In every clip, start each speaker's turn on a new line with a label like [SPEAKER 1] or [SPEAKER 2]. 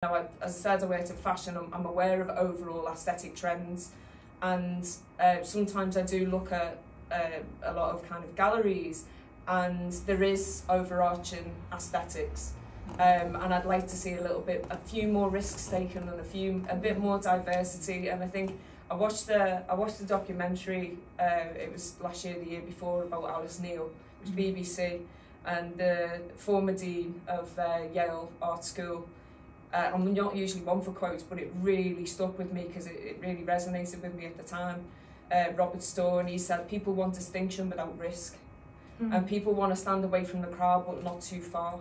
[SPEAKER 1] Now, as I said, I worked in fashion. I'm aware of overall aesthetic trends, and sometimes I do look at a lot of kind of galleries, and there is overarching aesthetics, and I'd like to see a few more risks taken and a bit more diversity. And I think I watched the documentary. It was last year, the year before, about Alice Neal. It was BBC, and the former dean of Yale Art School. I'm not usually one for quotes, but it really stuck with me because it really resonated with me at the time. Robert Storr, and he said, people want distinction without risk. And people want to stand away from the crowd, but not too far.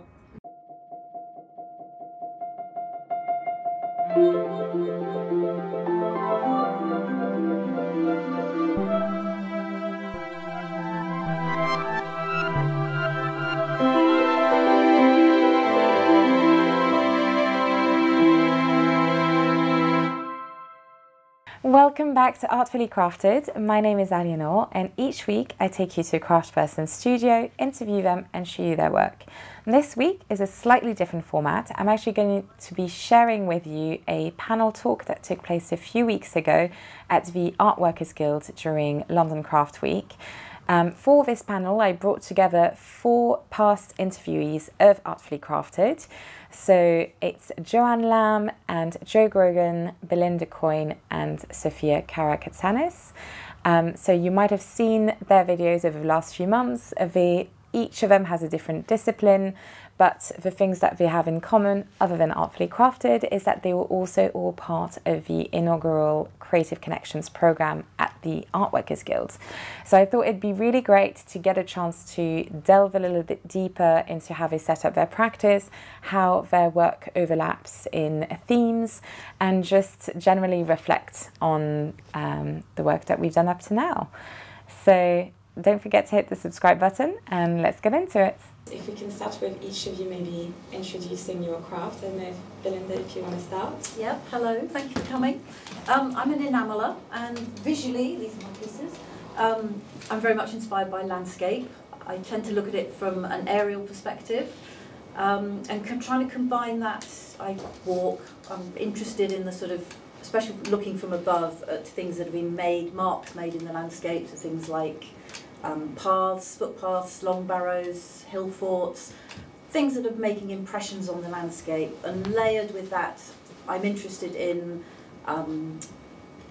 [SPEAKER 2] Welcome back to Artfully Crafted. My name is Alienor, and each week I take you to a craftsperson's studio, interview them and show you their work. And this week is a slightly different format. I'm actually going to be sharing with you a panel talk that took place a few weeks ago at the Art Workers Guild during London Craft Week. For this panel, I brought together 4 past interviewees of Artfully Crafted. So it's Joanne Lamb and Joe Grogan, Belinda Coyne and Sofia Karakatsanis. So you might have seen their videos over the last few months. Each of them has a different discipline, but the things that they have in common, other than Artfully Crafted, is that they were also all part of the inaugural Creative Connections program at the Art Workers Guild. So I thought it'd be really great to get a chance to delve a little bit deeper into how they set up their practice, how their work overlaps in themes, and just generally reflect on the work that we've done up to now. So don't forget to hit the subscribe button and let's get into it.
[SPEAKER 3] If we can start with each of you maybe introducing your craft, and if Belinda, if you want to start.
[SPEAKER 4] Yep, hello, thank you for coming. I'm an enameller, and visually, these are my pieces, I'm very much inspired by landscape. I tend to look at it from an aerial perspective, and trying to combine that. I walk, I'm interested in the sort of, especially looking from above at things that have been marked made in the landscape, so things like paths, footpaths, long barrows, hill forts, things that are making impressions on the landscape. And layered with that, I'm interested in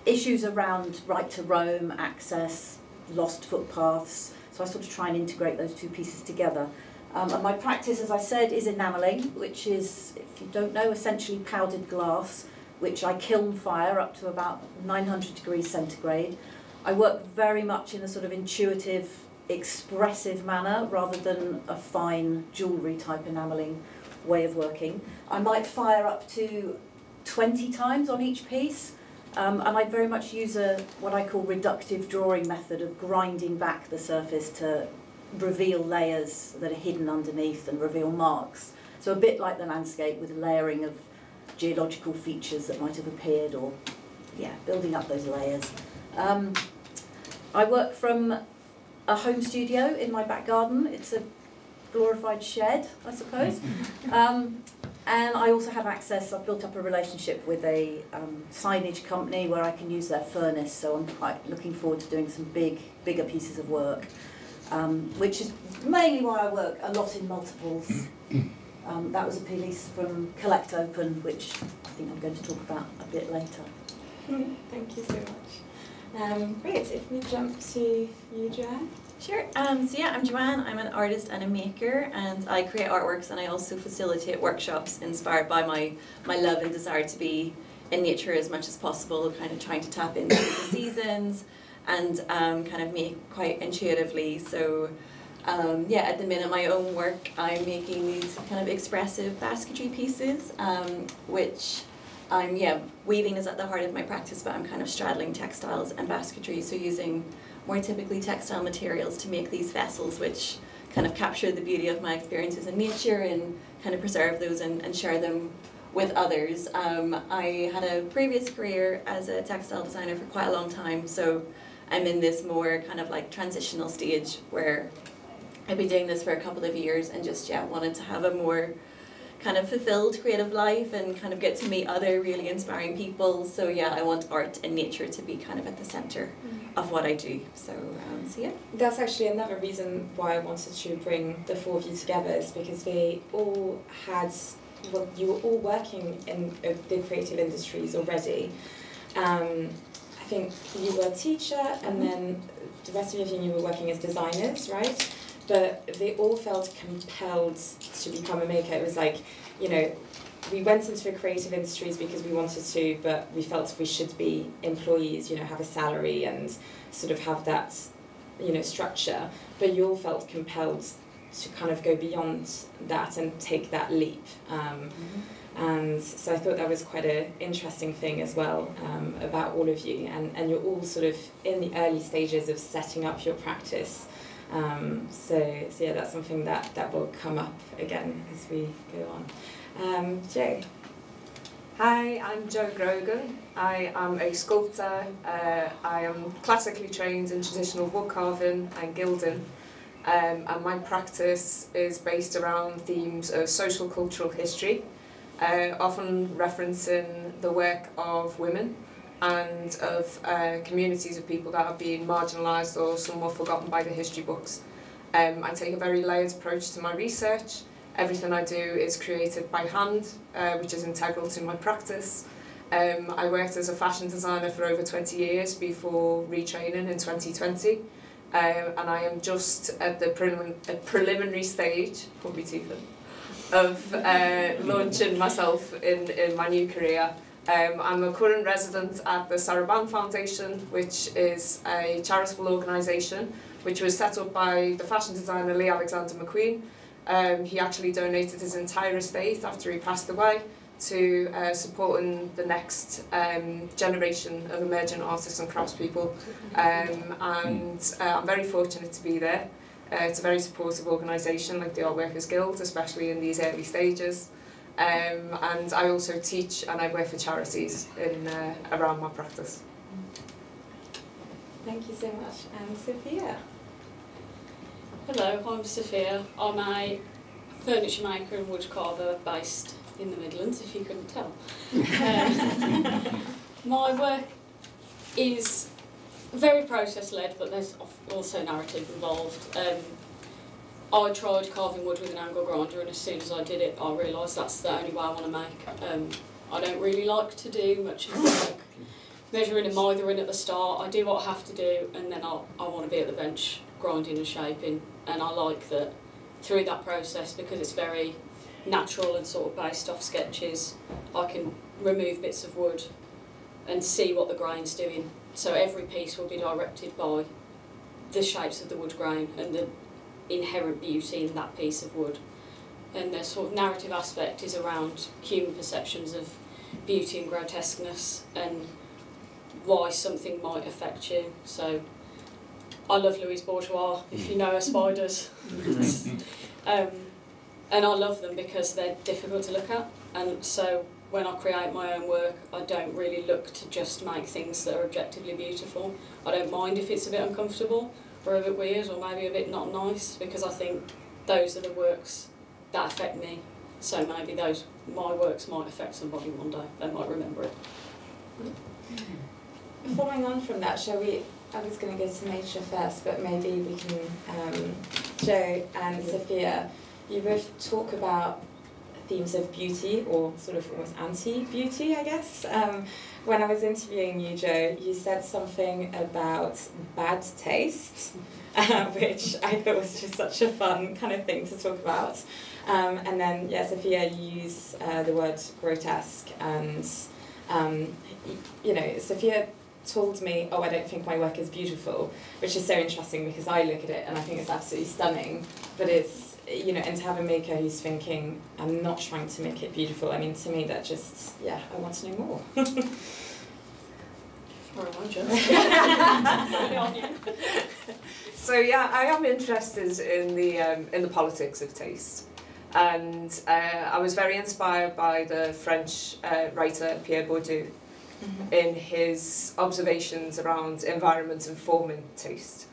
[SPEAKER 4] issues around right to roam, access, lost footpaths. So I sort of try and integrate those two pieces together. And my practice, as I said, is enamelling, which is, if you don't know, essentially powdered glass, which I kiln fire up to about 900 degrees centigrade. I work very much in a sort of intuitive, expressive manner rather than a fine jewellery type enamelling way of working. I might fire up to 20 times on each piece, and I very much use what I call reductive drawing method of grinding back the surface to reveal layers that are hidden underneath and reveal marks. So a bit like the landscape with layering of geological features that might have appeared, or building up those layers. I work from a home studio in my back garden. It's a glorified shed, I suppose. And I also have access, I've built up a relationship with a signage company where I can use their furnace, so I'm quite looking forward to doing some bigger pieces of work, which is mainly why I work a lot in multiples. That was a piece from Collect Open, which I think I'm going to talk about a bit later.
[SPEAKER 3] Thank you so much. Great, if we jump to you, Joanne.
[SPEAKER 5] Sure. So yeah, I'm Joanne. I'm an artist and a maker, and I create artworks, and I also facilitate workshops inspired by my love and desire to be in nature as much as possible, kind of trying to tap into the seasons and kind of make quite intuitively. So yeah, at the minute, my own work, I'm making these kind of expressive basketry pieces, which weaving is at the heart of my practice, but I'm kind of straddling textiles and basketry, so using more typically textile materials to make these vessels, which kind of capture the beauty of my experiences in nature and kind of preserve those and share them with others. I had a previous career as a textile designer for quite a long time, so I'm in this more kind of like transitional stage where I've been doing this for a couple of years and just wanted to have a more kind of fulfilled creative life and kind of get to meet other really inspiring people. So yeah, I want art and nature to be kind of at the centre of what I do. So yeah.
[SPEAKER 3] That's actually another reason why I wanted to bring the four of you together, is because they all had, well, you were all working in the creative industries already. I think you were a teacher, and then the rest of you were working as designers, right? But they all felt compelled to become a maker. It was like, you know, we went into the creative industries because we wanted to, but we felt we should be employees, you know, have a salary and sort of have that, you know, structure. But you all felt compelled to kind of go beyond that and take that leap. And so I thought that was quite an interesting thing as well, about all of you. And you're all sort of in the early stages of setting up your practice. So yeah, that's something that will come up again as we go on. Jo.
[SPEAKER 1] Hi, I'm Jo Grogan. I am a sculptor. I am classically trained in traditional woodcarving and gilding, and my practice is based around themes of social cultural history, often referencing the work of women and of communities of people that have been marginalised or somewhat forgotten by the history books. I take a very layered approach to my research. Everything I do is created by hand, which is integral to my practice. I worked as a fashion designer for over 20 years before retraining in 2020, and I am just at the preliminary stage, probably too thin, of launching myself in my new career. I'm a current resident at the Sarabam Foundation, which is a charitable organisation which was set up by the fashion designer Lee Alexander McQueen. He actually donated his entire estate after he passed away to supporting the next generation of emerging artists and craftspeople. And I'm very fortunate to be there. It's a very supportive organisation like the Art Workers Guild, especially in these early stages. And I also teach and I work for charities around my practice.
[SPEAKER 3] Thank you so much. And Sofia.
[SPEAKER 6] Hello, I'm Sofia. I'm a furniture maker and wood carver based in the Midlands, if you couldn't tell. My work is very process-led, but there's also narrative involved. I tried carving wood with an angle grinder, and as soon as I did it, I realised that's the only way I want to make. I don't really like to do much of the work measuring and mithering at the start. I do what I have to do, and then I want to be at the bench grinding and shaping. And I like that through that process, because it's very natural and sort of based off sketches, I can remove bits of wood and see what the grain's doing. So every piece will be directed by the shapes of the wood grain and the inherent beauty in that piece of wood. And the sort of narrative aspect is around human perceptions of beauty and grotesqueness and why something might affect you. So I love Louise Bourgeois, if you know her spiders. And I love them because they're difficult to look at. And so when I create my own work, I don't really look to just make things that are objectively beautiful. I don't mind if it's a bit uncomfortable or a bit weird or maybe a bit not nice, because I think those are the works that affect me. So maybe my works might affect somebody one day. They might remember it.
[SPEAKER 3] Following on from that, shall we? I was going to go to nature first, but maybe we can, Jo and Sofia, you both talk about themes of beauty, or sort of almost anti-beauty, I guess. When I was interviewing you, Jo, you said something about bad taste, which I thought was just such a fun kind of thing to talk about. And then, yeah, Sofia, you use the word grotesque, and, you know, Sofia told me, oh, I don't think my work is beautiful, which is so interesting because I look at it and I think it's absolutely stunning, but it's, you know, and to have a maker who's thinking, I'm not trying to make it beautiful, I mean, to me that just, yeah, I want to know more.
[SPEAKER 1] So yeah, I am interested in the politics of taste, and I was very inspired by the French writer Pierre Bourdieu in his observations around environment informing taste.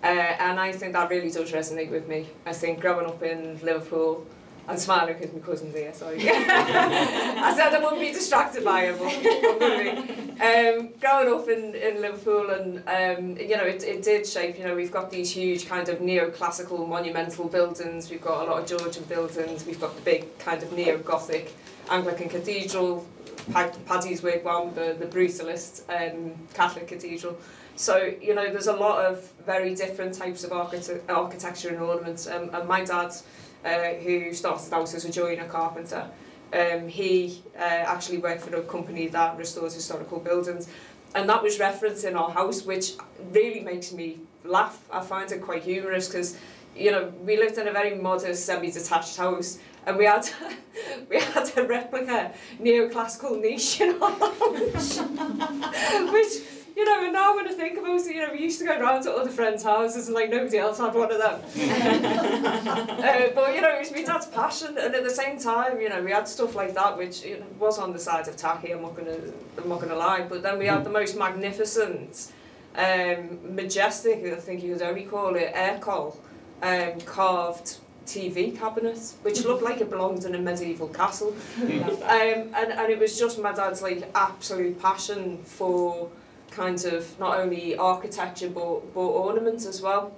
[SPEAKER 1] And I think that really does resonate with me. I think growing up in Liverpool, I'm smiling because my cousin's here, sorry. I said I wouldn't be distracted by him, but moving. Growing up in Liverpool, and you know, it did shape. You know, we've got these huge kind of neoclassical monumental buildings. We've got a lot of Georgian buildings. We've got the big kind of neo-Gothic Anglican cathedral, Paddy's Wigwam, the brutalist Catholic cathedral. So, you know, there's a lot of very different types of architecture and ornaments. And my dad, who started out as a joiner carpenter, he actually worked for a company that restores historical buildings. And that was referenced in our house, which really makes me laugh. I find it quite humorous because, you know, we lived in a very modest, semi-detached house, and we had a replica neoclassical niche in our house, which, you know, and now when I think about it, you know, we used to go around to other friends' houses and like nobody else had one of them. But you know, it was my dad's passion, and at the same time, you know, we had stuff like that which, you know, was on the side of tacky. I'm not gonna lie. But then we had the most magnificent, majestic, I think you could only call it, aircole, carved TV cabinet, which looked like it belonged in a medieval castle. And it was just my dad's like absolute passion for kind of not only architecture but ornament as well.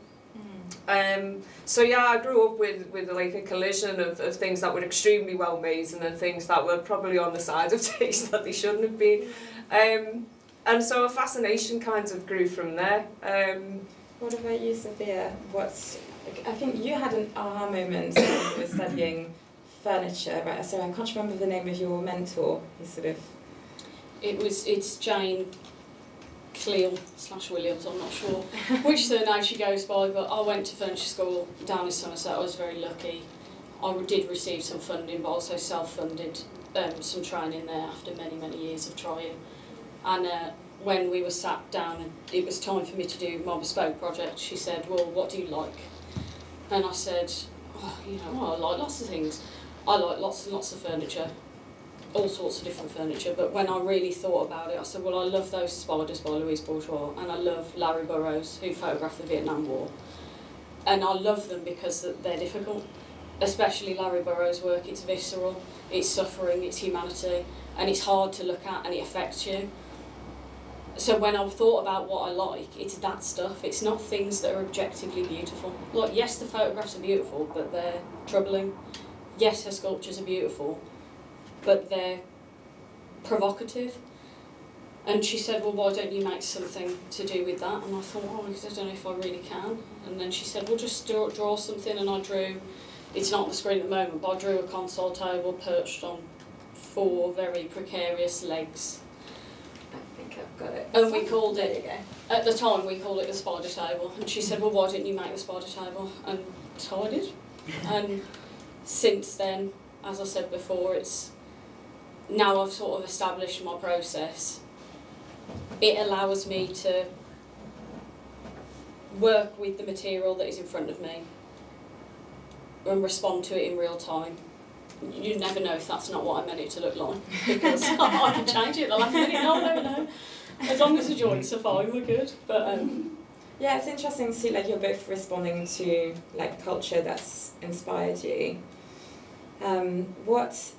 [SPEAKER 1] So yeah, I grew up with like a collision of things that were extremely well made and then things that were probably on the side of taste that they shouldn't have been. And so a fascination kind of grew from there.
[SPEAKER 3] What about you, Sofia? I think you had an aha moment when you were studying furniture, right? So I can't remember the name of your mentor. He sort of...
[SPEAKER 6] It's Jane Cleal/Williams, I'm not sure which surname she goes by, but I went to furniture school down in Somerset. I was very lucky. I did receive some funding, but also self-funded some training there after many, many years of trying. And when we were sat down and it was time for me to do my bespoke project, she said, well, what do you like? And I said, oh, you know, I like lots of things. I like lots and lots of furniture, all sorts of different furniture, but when I really thought about it, I said, well, I love those spiders by Louise Bourgeois, and I love Larry Burroughs, who photographed the Vietnam War. And I love them because they're difficult, especially Larry Burroughs' work. It's visceral, it's suffering, it's humanity, and it's hard to look at, and it affects you. So when I thought about what I like, it's that stuff. It's not things that are objectively beautiful. Like, yes, the photographs are beautiful, but they're troubling. Yes, her sculptures are beautiful, but they're provocative. And she said, well, why don't you make something to do with that? And I thought, oh, I don't know if I really can. And then she said, well, just draw something. And I drew, it's not on the screen at the moment, but I drew a console table perched on 4 very precarious legs.
[SPEAKER 3] I think I've got it.
[SPEAKER 6] And we called it, at the time, we called it the spider table. And she said, well, why didn't you make the spider table? And so I did. And since then, as I said before, now I've sort of established my process. It allows me to work with the material that is in front of me and respond to it in real time. You never know if that's not what I meant it to look like, because I can change it at the last minute. No. As long as the joints are fine, we're good. But
[SPEAKER 3] yeah, it's interesting to see like you're both responding to like culture that's inspired you. What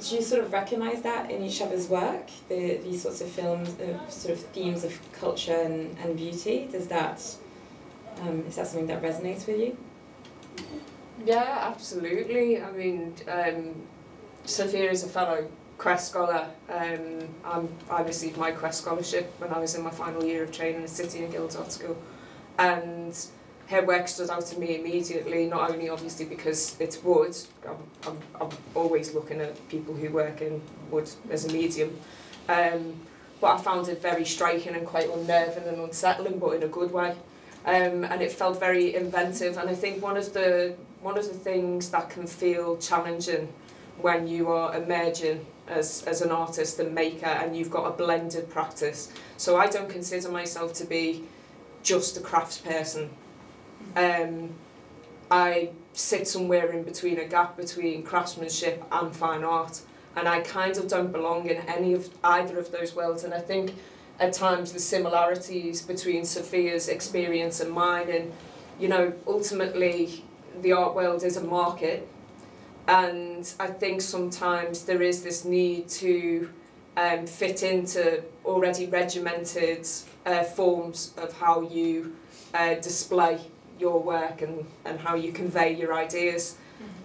[SPEAKER 3] do you sort of recognise that in each other's work? These sorts of films, sort of themes of culture and beauty. Does that is that something that resonates with you?
[SPEAKER 1] Yeah, absolutely. I mean, Sofia is a fellow Quest scholar. I received my Quest scholarship when I was in my final year of training at City and Guilds Art School, and her work stood out to me immediately. Not only obviously because it's wood. I'm always looking at people who work in wood as a medium, but I found it very striking and quite unnerving and unsettling, but in a good way. And it felt very inventive, and I think one of the things that can feel challenging when you are emerging as an artist and maker and you've got a blended practice. So I don't consider myself to be just a craftsperson. I sit somewhere in between, a gap between craftsmanship and fine art, and I kind of don't belong in either of those worlds. And I think at times the similarities between Sofia's experience and mine, and you know, ultimately the art world is a market, and I think sometimes there is this need to fit into already regimented forms of how you display your work and how you convey your ideas.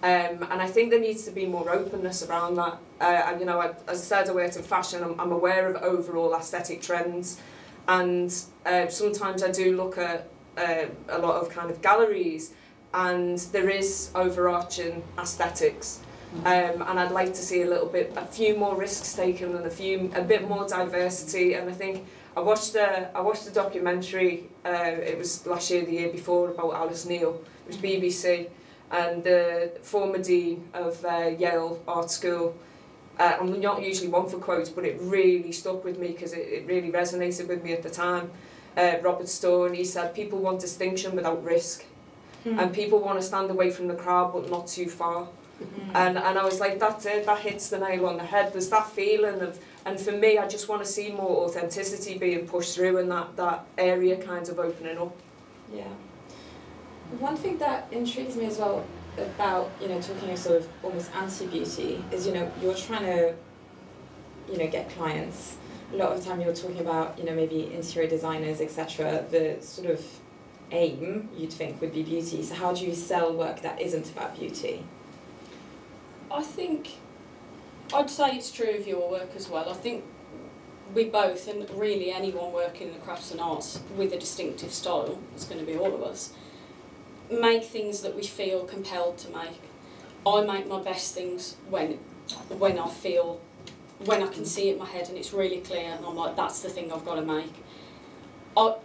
[SPEAKER 1] And I think there needs to be more openness around that. And you know, as I said, I worked in fashion. I'm aware of overall aesthetic trends, and sometimes I do look at a lot of kind of galleries, and there is overarching aesthetics. And I'd like to see a few more risks taken and a bit more diversity. And I think I watched a documentary. It was last year, the year before, about Alice Neal. It was BBC, and the former dean of Yale Art School. I'm not usually one for quotes, but it really stuck with me because it really resonated with me at the time. Robert Storr, and he said, people want distinction without risk, and people want to stand away from the crowd but not too far. And I was like, that's it, that hits the nail on the head. There's that feeling of, and for me, I just want to see more authenticity being pushed through, and that area kind of opening up.
[SPEAKER 3] Yeah. One thing that intrigues me as well about, you know, talking of sort of almost anti-beauty is, you know, you're trying to, you know, get clients. A lot of the time you're talking about, you know, maybe interior designers, etc. The sort of aim, you'd think, would be beauty. So how do you sell work that isn't about beauty?
[SPEAKER 6] I think I'd say it's true of your work as well. I think we both, and really anyone working in the crafts and arts with a distinctive style, it's going to be all of us, make things that we feel compelled to make. I make my best things when I can see it in my head and it's really clear, and I'm like, that's the thing I've got to make.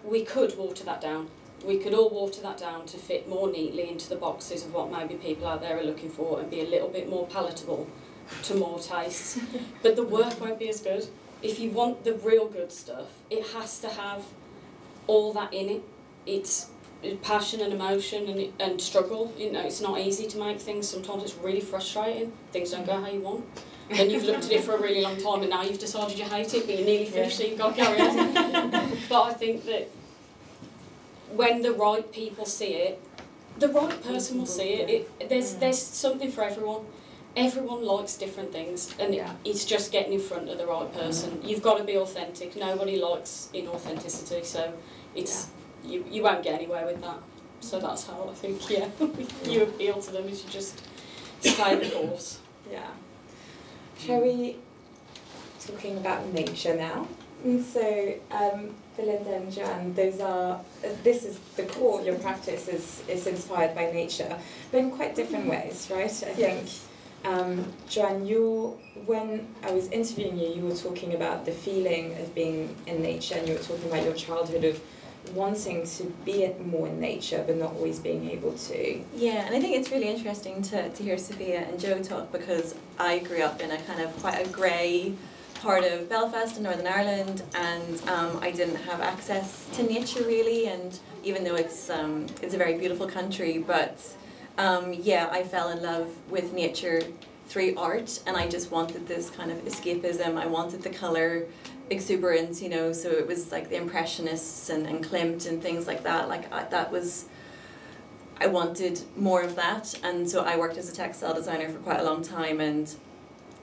[SPEAKER 6] We could water that down. We could all water that down to fit more neatly into the boxes of what maybe people out there are looking for and be a little bit more palatable to more tastes. But the work won't be as good. If you want the real good stuff, it has to have all that in it. It's passion and emotion and struggle. You know, it's not easy to make things. Sometimes it's really frustrating. Things don't go how you want. Then you've looked at it for a really long time and now you've decided you hate it, but you're nearly finished, so you've got to carry on. But I think that when the right people see it, the right person will see it. There's something for everyone. Everyone likes different things, and it's just getting in front of the right person. You've got to be authentic. Nobody likes inauthenticity, so it's you won't get anywhere with that. So that's how I think, you appeal to them, is you just stay the course.
[SPEAKER 3] Yeah. Shall we talking about nature now? And so, Belinda and Joanne, this is the core of your practice is inspired by nature, but in quite different ways, right? I think, Joanne, when I was interviewing you, you were talking about the feeling of being in nature, and you were talking about your childhood of wanting to be more in nature, but not always being able to.
[SPEAKER 5] Yeah, and I think it's really interesting to hear Sofia and Jo talk, because I grew up in a kind of quite a grey part of Belfast in Northern Ireland, and I didn't have access to nature really, and even though it's a very beautiful country, but I fell in love with nature through art, and I just wanted this kind of escapism. I wanted the colour exuberance, you know, so it was like the Impressionists and Klimt and things like that. I wanted more of that, and so I worked as a textile designer for quite a long time, and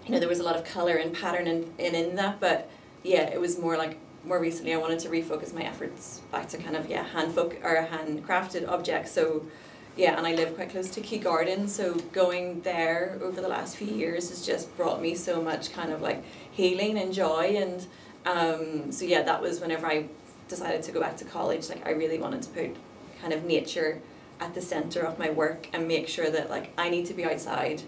[SPEAKER 5] you know, there was a lot of colour and pattern in that, but it was more recently I wanted to refocus my efforts back to kind of hand-crafted objects. So and I live quite close to Kew Garden, so going there over the last few years has just brought me so much kind of like healing and joy, and that was whenever I decided to go back to college. Like, I really wanted to put kind of nature at the centre of my work and make sure that like I need to be outside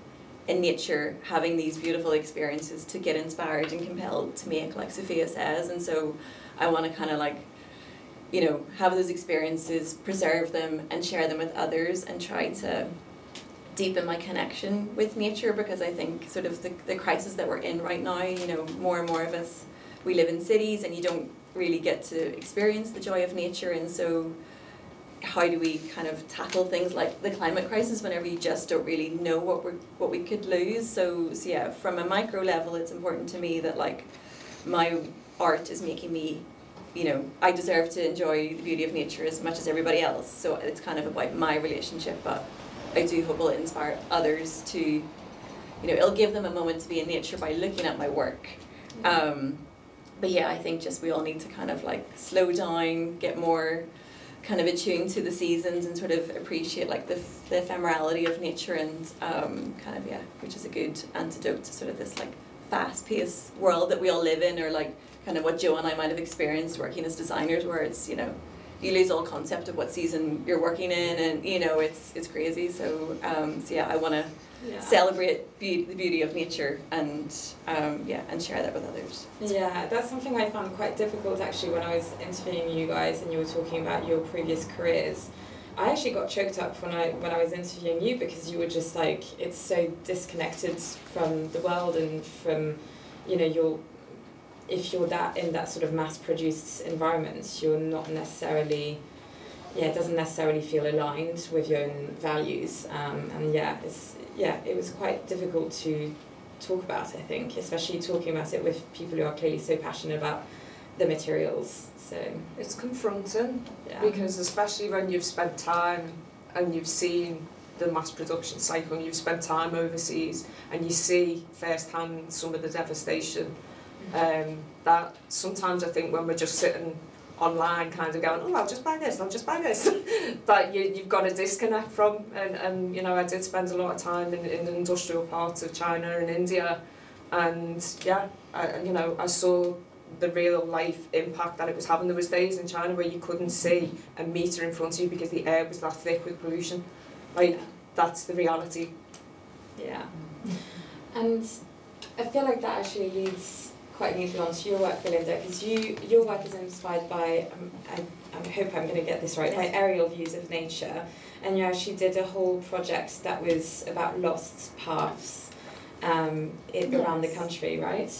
[SPEAKER 5] in nature having these beautiful experiences to get inspired and compelled to make, like Sofia says. And so I want to kind of like, you know, have those experiences, preserve them and share them with others, and try to deepen my connection with nature, because I think sort of the crisis that we're in right now, you know, more and more of us, we live in cities and you don't really get to experience the joy of nature. And so how do we kind of tackle things like the climate crisis whenever you just don't really know what we could lose? So from a micro level, it's important to me that like my art is making me, you know, I deserve to enjoy the beauty of nature as much as everybody else. So it's kind of about my relationship, but I do hope it will inspire others to you know, it'll give them a moment to be in nature by looking at my work. But yeah, I think just we all need to kind of like slow down, get more kind of attuned to the seasons and sort of appreciate like the ephemerality of nature, and kind of, yeah, which is a good antidote to sort of this like fast-paced world that we all live in, or like kind of what Joe and I might have experienced working as designers, where it's, you know, you lose all concept of what season you're working in, and you know, it's crazy. So so yeah, I want to celebrate the beauty of nature, and yeah, and share that with others.
[SPEAKER 3] Yeah, that's something I found quite difficult actually when I was interviewing you guys and you were talking about your previous careers. I actually got choked up when I was interviewing you, because you were just like, it's so disconnected from the world and from, you know, if you're in that sort of mass-produced environment, you're not necessarily, it doesn't necessarily feel aligned with your own values, and it was quite difficult to talk about, I think, especially talking about it with people who are clearly so passionate about the materials. So
[SPEAKER 1] it's confronting, because especially when you've spent time and you've seen the mass production cycle and you've spent time overseas and you see firsthand some of the devastation, that sometimes I think when we're just sitting online kind of going, oh, I'll just buy this, that you've got a disconnect from, and you know, I did spend a lot of time in the industrial parts of China and India, and yeah, I saw the real life impact that it was having. There was days in China where you couldn't see a metre in front of you because the air was that thick with pollution. Like, that's the reality.
[SPEAKER 3] Yeah. And I feel like that actually leads quite neatly on to your work, Belinda, because your work is inspired by, I hope I'm going to get this right, by aerial views of nature, and you actually did a whole project that was about lost paths around the country, right?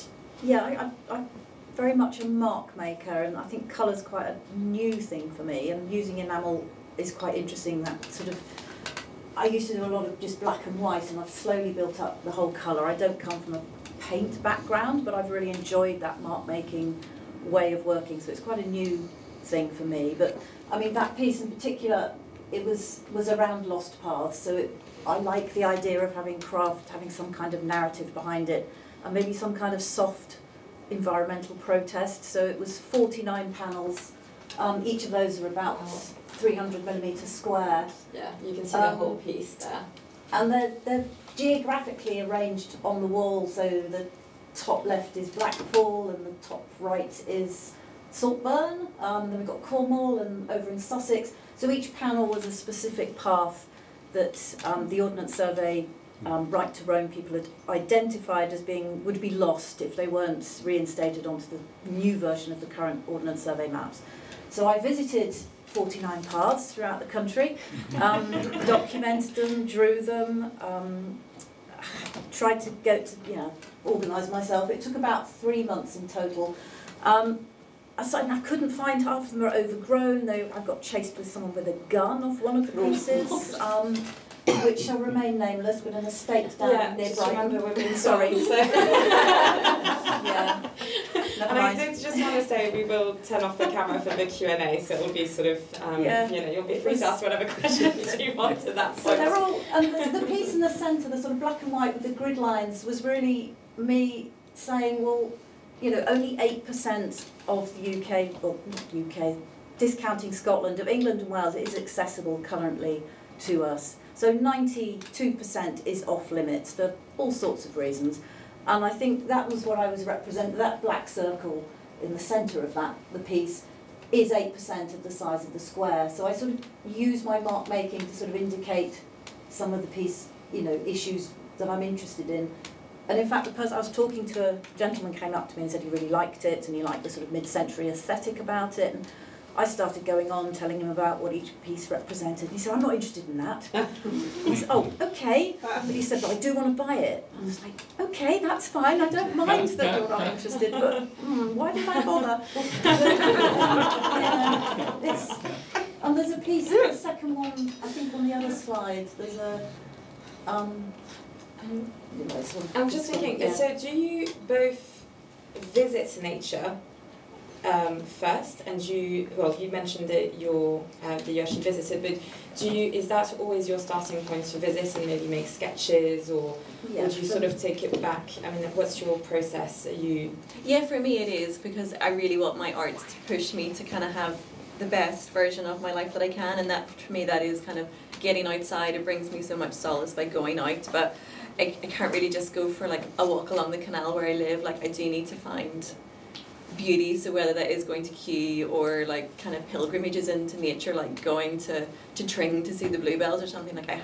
[SPEAKER 4] Yeah, I'm very much a mark maker, and I think colour's quite a new thing for me, and using enamel is quite interesting. That sort of, I used to do a lot of just black and white, and I've slowly built up the whole colour. I don't come from a paint background, but I've really enjoyed that mark making way of working, so it's quite a new thing for me. But I mean, that piece in particular, it was around lost paths, so I like the idea of having craft, having some kind of narrative behind it, and maybe some kind of soft environmental protest. So it was 49 panels, each of those are about 300mm square.
[SPEAKER 3] Yeah, you can see the whole piece there.
[SPEAKER 4] And they're geographically arranged on the wall, so the top left is Blackpool and the top right is Saltburn, then we've got Cornwall and over in Sussex. So each panel was a specific path that the Ordnance Survey Right to Roam people had identified as would be lost if they weren't reinstated onto the new version of the current Ordnance Survey maps. So I visited 49 paths throughout the country, documented them, drew them, tried to organise myself. It took about 3 months in total. I couldn't find, half of them are overgrown. I got chased with someone with a gun off one of the pieces, which shall remain nameless, with an estate down near Brighton.
[SPEAKER 3] Remember we're being
[SPEAKER 4] sorry.
[SPEAKER 3] Yeah. And I did just want to say we will turn off the camera for the Q&A, so it will be sort of, you'll be free to ask whatever questions you want to that point.
[SPEAKER 4] So they're all, and the piece in the centre, the sort of black and white with the grid lines, was really me saying, well, only 8% of the UK, or not UK, discounting Scotland, of England and Wales, is accessible currently to us. So 92% is off limits for all sorts of reasons. And I think that was what I was representing. That black circle in the centre of the piece, is 8% of the size of the square. So I sort of use my mark making to sort of indicate some of the piece, issues that I'm interested in. And in fact, the person I was talking to, a gentleman came up to me and said he really liked it, and he liked the sort of mid-century aesthetic about it. And I started going on, telling him about what each piece represented. He said, I'm not interested in that. He said, oh, okay. But he said, but I do want to buy it. I was like, okay, that's fine. I don't mind that you're not interested, but why did I bother? And there's a piece, the second one, I think on the other slide, there's a...
[SPEAKER 3] I'm just thinking, so do you both visit nature first, and you mentioned that you actually visited, but is that always your starting point to visit and maybe make sketches, or would you sort of take it back? I mean, what's your process?
[SPEAKER 5] Yeah, for me it is, because I really want my art to push me to kind of have the best version of my life that I can, and that for me that is kind of getting outside. It brings me so much solace by going out, but I can't really just go for like a walk along the canal where I live. Like, I do need to find beauty, so whether that is going to Kew or like kind of pilgrimages into nature, like going to Tring to see the bluebells or something, like I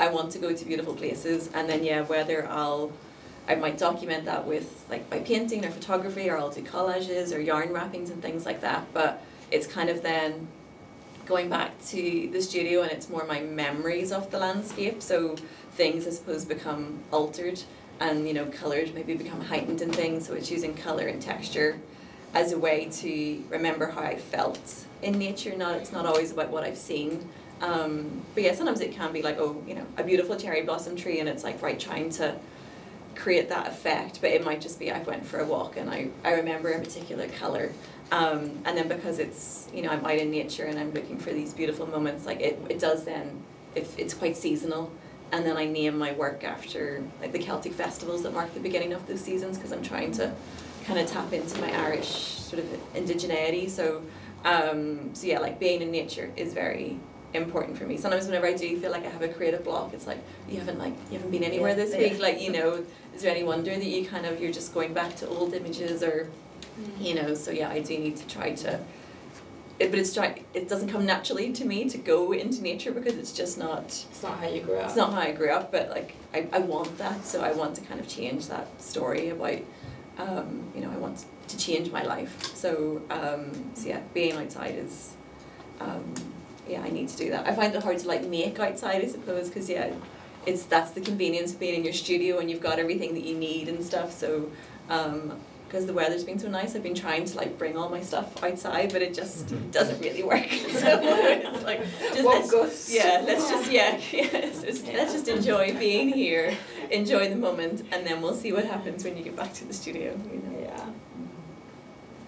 [SPEAKER 5] want to go to beautiful places, and then whether I might document that with like by painting or photography, or I'll do collages or yarn wrappings and things like that, but it's kind of then going back to the studio and it's more my memories of the landscape, so things I suppose become altered, and colours maybe become heightened in things, so it's using colour and texture as a way to remember how I felt in nature. It's not always about what I've seen, but yeah, sometimes it can be like, a beautiful cherry blossom tree, and it's like trying to create that effect, but it might just be I went for a walk and I remember a particular colour, and then because it's I'm out in nature and I'm looking for these beautiful moments, like it does then, if it's quite seasonal. And then I name my work after like the Celtic festivals that mark the beginning of those seasons, because I'm trying to kind of tap into my Irish sort of indigeneity. So yeah, like being in nature is very important for me. Sometimes whenever I do feel like I have a creative block, it's like you haven't been anywhere this week. Like is there any wonder that you're just going back to old images, or So yeah, I do need to try to. But it doesn't come naturally to me to go into nature, because it's just not.
[SPEAKER 3] It's not how you grew up.
[SPEAKER 5] It's not how I grew up, but like I want that, so I want to kind of change that story about, I want to change my life. So yeah, being outside is, I need to do that. I find it hard to like make outside, I suppose, because that's the convenience of being in your studio and you've got everything that you need and stuff. So. Because the weather's been so nice, I've been trying to like bring all my stuff outside, but it just doesn't really work. So it's like, let's just enjoy being here, enjoy the moment, and then we'll see what happens when you get back to the studio.
[SPEAKER 3] Yeah.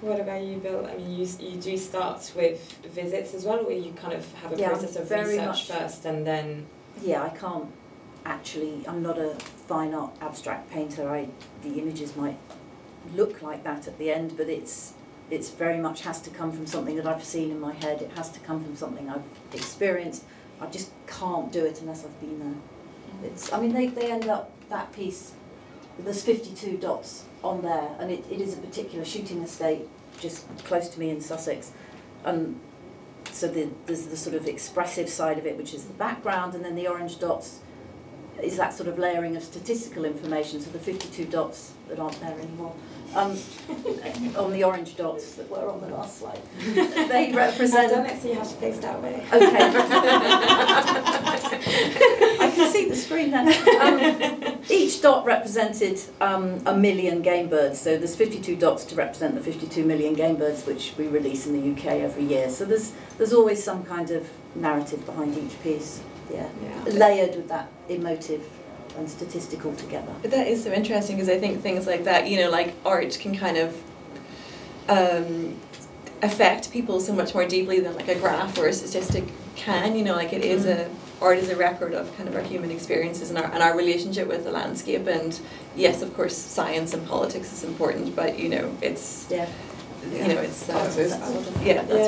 [SPEAKER 3] What about you, Bill? I mean, you do start with visits as well, or you kind of have a process of research first and then.
[SPEAKER 4] Yeah, I can't actually. I'm not a fine art abstract painter. The images might look like that at the end, but it's very much has to come from something that I've seen in my head. It has to come from something I've experienced. I just can't do it unless I've been there. They end up, that piece, there's 52 dots on there, and it is a particular shooting estate just close to me in Sussex, and so there's the sort of expressive side of it, which is the background, and then the orange dots is that sort of layering of statistical information, so the 52 dots that aren't there anymore, on the orange dots that were on the last slide, they represent...
[SPEAKER 3] I've done it, so you have to face that way.
[SPEAKER 4] Okay. I can see the screen then. Each dot represented a million game birds, so there's 52 dots to represent the 52 million game birds which we release in the UK every year, so there's always some kind of narrative behind each piece. Yeah, layered with that emotive and statistical together.
[SPEAKER 5] But that is so interesting, because I think things like that, like art can kind of affect people so much more deeply than like a graph or a statistic can. Like it is art is a record of kind of our human experiences and our relationship with the landscape. And yes, of course, science and politics is important, but it's. Yeah. It's that's what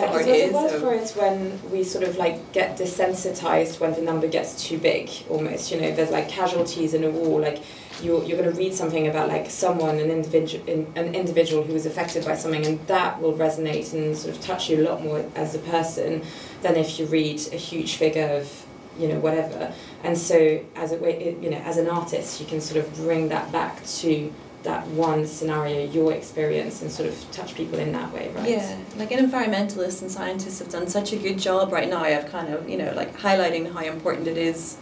[SPEAKER 5] art is.
[SPEAKER 3] For it when we sort of like get desensitized when the number gets too big, almost. There's like casualties in a war. Like you're going to read something about like someone, an individual who was affected by something, and that will resonate and sort of touch you a lot more as a person than if you read a huge figure of whatever. And so as as an artist, you can sort of bring that back to that one scenario, your experience, and sort of touch people in that way, right?
[SPEAKER 5] Yeah, like environmentalists and scientists have done such a good job right now of kind of, like highlighting how important it is,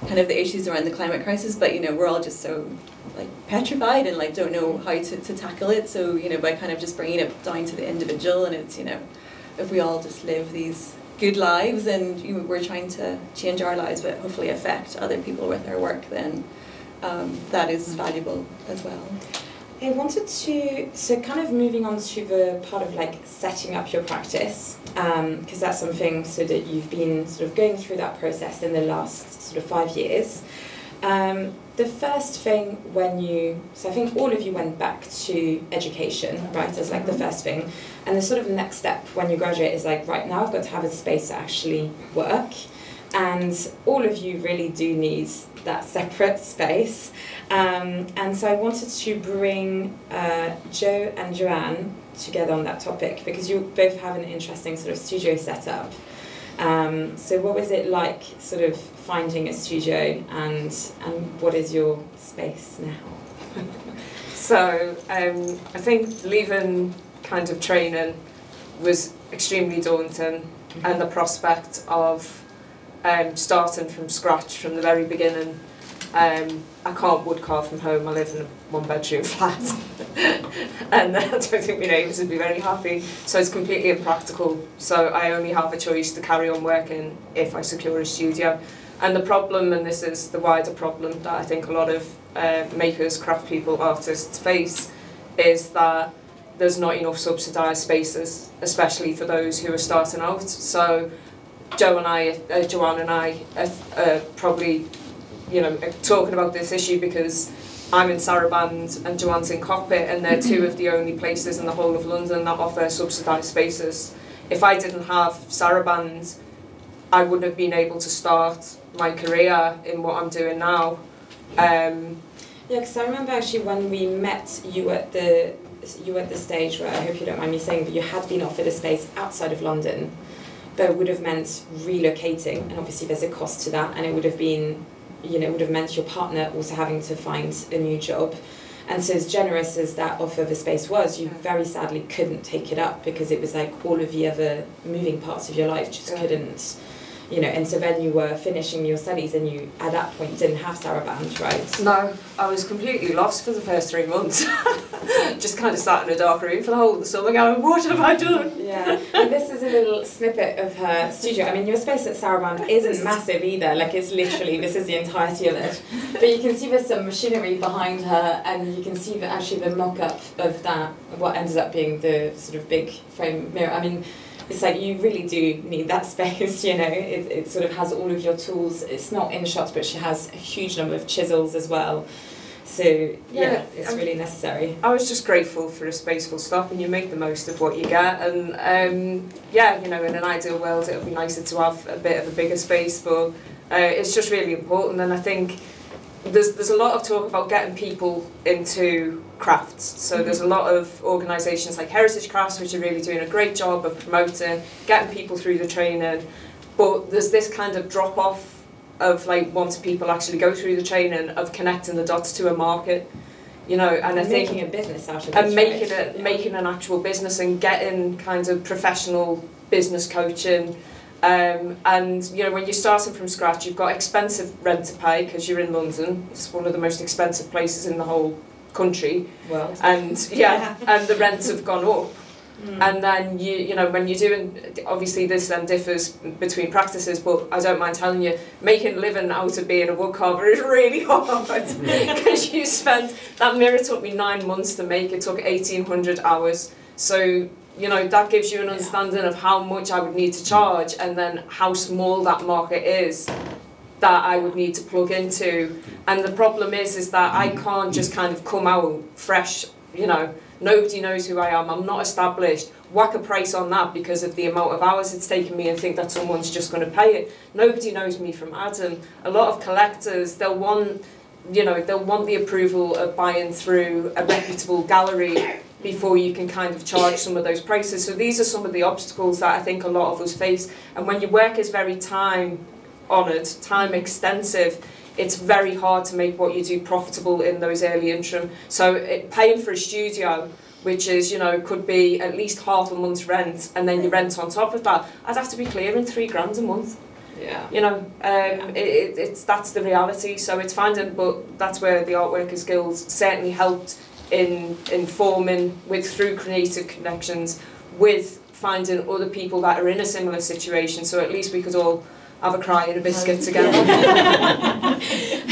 [SPEAKER 5] kind of the issues around the climate crisis, but we're all just so like petrified and like don't know how to tackle it, so by kind of just bringing it down to the individual, and it's if we all just live these good lives and we're trying to change our lives but hopefully affect other people with our work, then that is valuable as well.
[SPEAKER 3] I wanted to, so kind of moving on to the part of like setting up your practice, because that's something so that you've been sort of going through that process in the last sort of 5 years. The first thing when you, so I think all of you went back to education, right, as like the first thing, and the sort of next step when you graduate is like, right, now I've got to have a space to actually work, and all of you really do need that separate space. And so I wanted to bring Jo and Joanne together on that topic, because you both have an interesting sort of studio setup. So what was it like sort of finding a studio, and what is your space now?
[SPEAKER 1] So I think leaving kind of training was extremely daunting, and the prospect of starting from scratch from the very beginning. I can't woodcarve from home, I live in a 1-bedroom flat and I don't think my neighbours would be very happy, so it's completely impractical. So I only have a choice to carry on working if I secure a studio. And the problem, and this is the wider problem that I think a lot of makers, craft people, artists face, is that there's not enough subsidised spaces, especially for those who are starting out. So Joanne and I are probably, you know, talking about this issue because I'm in Saraband and Joanne's in Cockpit, and they're two of the only places in the whole of London that offer subsidised spaces. If I didn't have Saraband, I wouldn't have been able to start my career in what I'm doing now.
[SPEAKER 3] Yeah, because I remember actually when we met, you were at the stage where, I hope you don't mind me saying, but you had been offered a space outside of London, but it would have meant relocating, and obviously there's a cost to that, and it would have been, you know, it would have meant your partner also having to find a new job. And so as generous as that offer of a space was, you very sadly couldn't take it up, because it was like all of the other moving parts of your life just couldn't, you know, and so then you were finishing your studies and you, at that point, didn't have Saraband, right?
[SPEAKER 1] No, I was completely lost for the first 3 months. Just kind of sat in a dark room for the whole of the summer going, what have I done?
[SPEAKER 3] Yeah, and this is a little snippet of her studio. I mean, your space at Saraband isn't massive either, like it's literally, this is the entirety of it. But you can see there's some machinery behind her, and you can see that actually the mock-up of that, what ended up being the sort of big frame mirror. I mean, it's like you really do need that space, you know. It sort of has all of your tools. It's not in shots, but she has a huge number of chisels as well. So yeah, it's really necessary.
[SPEAKER 1] I was just grateful for a space full stop, and you make the most of what you get. And yeah, you know, in an ideal world, it would be nicer to have a bit of a bigger space, but it's just really important. And I think there's a lot of talk about getting people into crafts. So there's a lot of organisations like Heritage Crafts which are really doing a great job of promoting, getting people through the training, but there's this kind of drop off of like once people actually go through the training of connecting the dots to a market, you know, and I think
[SPEAKER 3] making a business out of it,
[SPEAKER 1] and making an actual business and getting kind of professional business coaching. And you know, when you're starting from scratch, you've got expensive rent to pay because you're in London. It's one of the most expensive places in the whole country.
[SPEAKER 3] Well,
[SPEAKER 1] and yeah, and the rents have gone up. And then you know, when you're doing, obviously this then differs between practices, but I don't mind telling you, making a living out of being a woodcarver is really hard because you spend, that mirror took me 9 months to make, it took 1,800 hours. So you know, that gives you an understanding of how much I would need to charge, and then how small that market is that I would need to plug into. And the problem is that I can't just kind of come out fresh, you know, nobody knows who I am, I'm not established, whack a price on that because of the amount of hours it's taken me and think that someone's just going to pay it. Nobody knows me from Adam. A lot of collectors, they'll want, you know, they'll want the approval of buying through a reputable gallery before you can kind of charge some of those prices. So these are some of the obstacles that I think a lot of us face. And when your work is very time-honoured, time-extensive, it's very hard to make what you do profitable in those early interim. So paying for a studio, which is, you know, could be at least half a month's rent, and then your rent on top of that, I'd have to be clearing £3 a month.
[SPEAKER 3] Yeah.
[SPEAKER 1] You know, that's the reality. So it's finding, but that's where the Art Workers Guild certainly helped in forming through creative connections with finding other people that are in a similar situation, so at least we could all have a cry and a biscuit together.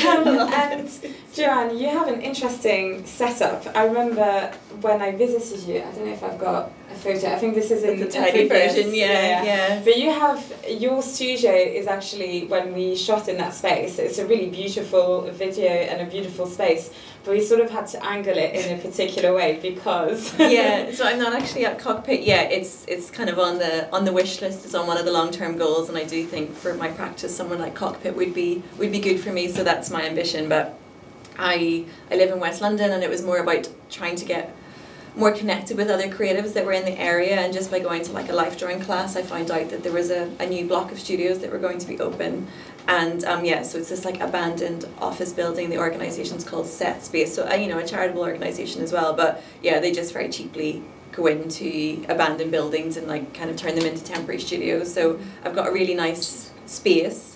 [SPEAKER 3] And Joanne, you have an interesting setup. I remember when I visited you, I don't know if I've got a photo, I think this is in
[SPEAKER 5] the tiny version, yeah.
[SPEAKER 3] But you have, your studio is actually, when we shot in that space, it's a really beautiful video and a beautiful space, but we sort of had to angle it in a particular way because...
[SPEAKER 5] Yeah, so I'm not actually at Cockpit yet. It's kind of on the wish list. It's on one of the long-term goals, and I do think for my practice somewhere like Cockpit would be good for me, so that's my ambition. But I live in West London, and it was more about trying to get more connected with other creatives that were in the area, and just by going to like a life drawing class I found out that there was a new block of studios that were going to be open, and yeah, so it's this like abandoned office building. The organisation's called Set Space, so you know, a charitable organisation as well, but yeah, they just very cheaply go into abandoned buildings and like kind of turn them into temporary studios. So I've got a really nice space,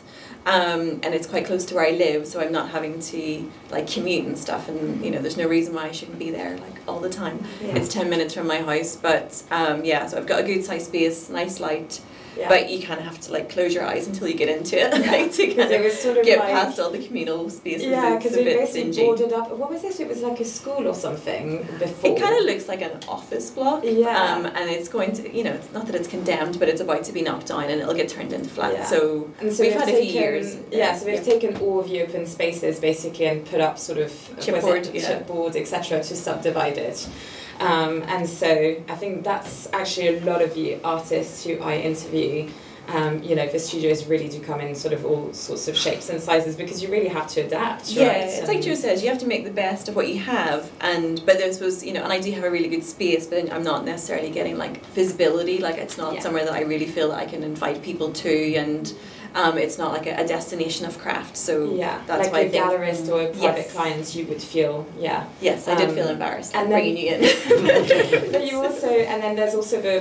[SPEAKER 5] and it's quite close to where I live, so I'm not having to like commute and stuff, and you know, there's no reason why I shouldn't be there like all the time.
[SPEAKER 3] Yeah.
[SPEAKER 5] It's 10 minutes from my house, but yeah, so I've got a good size space, nice light,
[SPEAKER 3] Yeah.
[SPEAKER 5] but you kind of have to like close your eyes until you get into it, like, to kind
[SPEAKER 3] it was sort of
[SPEAKER 5] get
[SPEAKER 3] like,
[SPEAKER 5] past all the communal spaces.
[SPEAKER 3] yeah,
[SPEAKER 5] it's
[SPEAKER 3] because
[SPEAKER 5] a
[SPEAKER 3] we
[SPEAKER 5] bit
[SPEAKER 3] basically
[SPEAKER 5] dingy.
[SPEAKER 3] boarded up, what was it? It was like a school or something before.
[SPEAKER 5] It kind of looks like an office block,
[SPEAKER 3] Yeah.
[SPEAKER 5] and it's going to, you know, it's not that it's condemned, but it's about to be knocked down and it'll get turned into flats.
[SPEAKER 3] Yeah.
[SPEAKER 5] So,
[SPEAKER 3] And so
[SPEAKER 5] we've had a few years.
[SPEAKER 3] Yeah, so we've taken all of the open spaces basically and put up sort of chipboard, etc., to subdivide it. And so I think that's actually a lot of the artists who I interview. You know, the studios really do come in sort of all sorts of shapes and sizes because you really have to adapt,
[SPEAKER 5] Yeah,
[SPEAKER 3] right?
[SPEAKER 5] it's like Joe says, you have to make the best of what you have, but I suppose, you know, and I do have a really good space, but I'm not necessarily getting like visibility, like it's not somewhere that I really feel that I can invite people to, and it's not like a destination of craft, so that's
[SPEAKER 3] like
[SPEAKER 5] why
[SPEAKER 3] a gallerist or a private client, you would feel,
[SPEAKER 5] Yes, I did feel embarrassed
[SPEAKER 3] and
[SPEAKER 5] bringing you in.
[SPEAKER 3] But you also, and then there's also the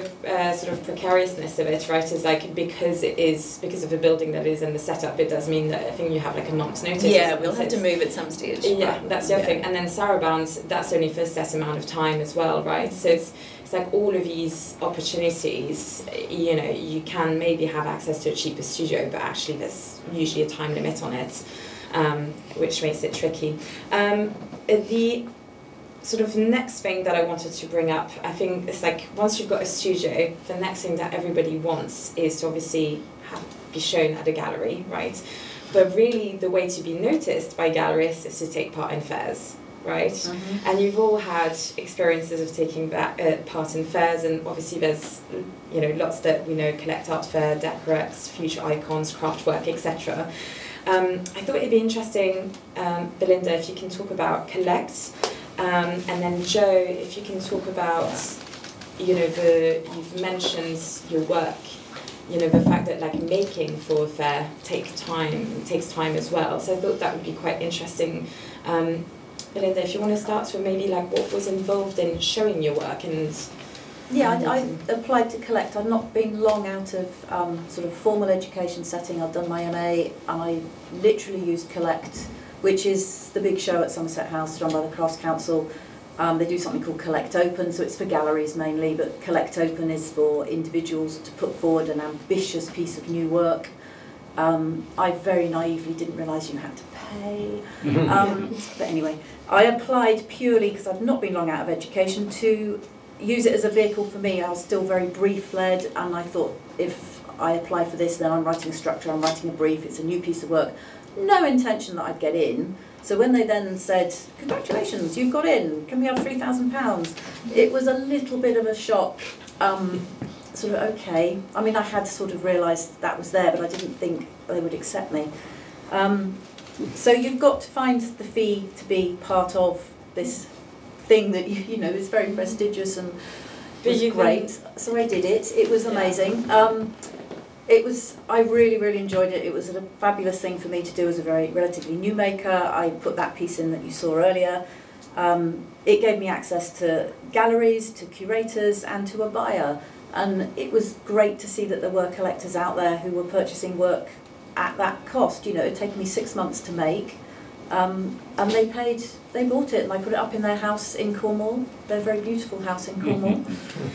[SPEAKER 3] sort of precariousness of it, right? Is like because of the building that is in the setup, it does mean that I think you have like a month's notice.
[SPEAKER 5] Yeah, we'll have to move at some stage.
[SPEAKER 3] Yeah, that's the other thing. And then Sarahbound, that's only for a set amount of time as well, right? So it's like all of these opportunities, you know, you can maybe have access to a cheaper studio, but actually there's usually a time limit on it, which makes it tricky. The sort of next thing that I wanted to bring up, I think it's like once you've got a studio, the next thing that everybody wants is to obviously be shown at a gallery, right? But really the way to be noticed by gallerists is to take part in fairs, right? Mm-hmm. And you've all had experiences of taking part in fairs, and obviously there's, you know, lots that we know: Collect Art Fair, Decorex, Future Icons, Craftwork, etc. I thought it'd be interesting, Belinda, if you can talk about Collect, and then Joe, if you can talk about, you know, you've mentioned your work, you know, the fact that like making for a fair takes time as well. So I thought that would be quite interesting. Belinda, if you want to start with maybe like what was involved in showing your work and...
[SPEAKER 4] Yeah, I applied to Collect. I've not been long out of sort of formal education setting. I've done my MA and I literally used Collect, which is the big show at Somerset House run by the Crafts Council. They do something called Collect Open, so it's for galleries mainly, but Collect Open is for individuals to put forward an ambitious piece of new work. I very naively didn't realise you had to pay. But anyway, I applied purely because I've not been long out of education to use it as a vehicle for me. I was still very brief-led, and I thought if I apply for this, then I'm writing a structure, I'm writing a brief, it's a new piece of work. No intention that I'd get in. So when they then said, congratulations, you've got in, can we have £3,000? It was a little bit of a shock. Sort of, okay. I mean, I had sort of realised that was there, but I didn't think they would accept me. So you've got to find the fee to be part of this thing that, you know, is very prestigious and was great. So I did it. It was amazing. I really, really enjoyed it. It was a fabulous thing for me to do as a very relatively new maker. I put that piece in that you saw earlier. It gave me access to galleries, to curators, and to a buyer. And it was great to see that there were collectors out there who were purchasing work at that cost. You know, it had taken me 6 months to make. And they bought it and they put it up in their house in Cornwall, their very beautiful house in Cornwall,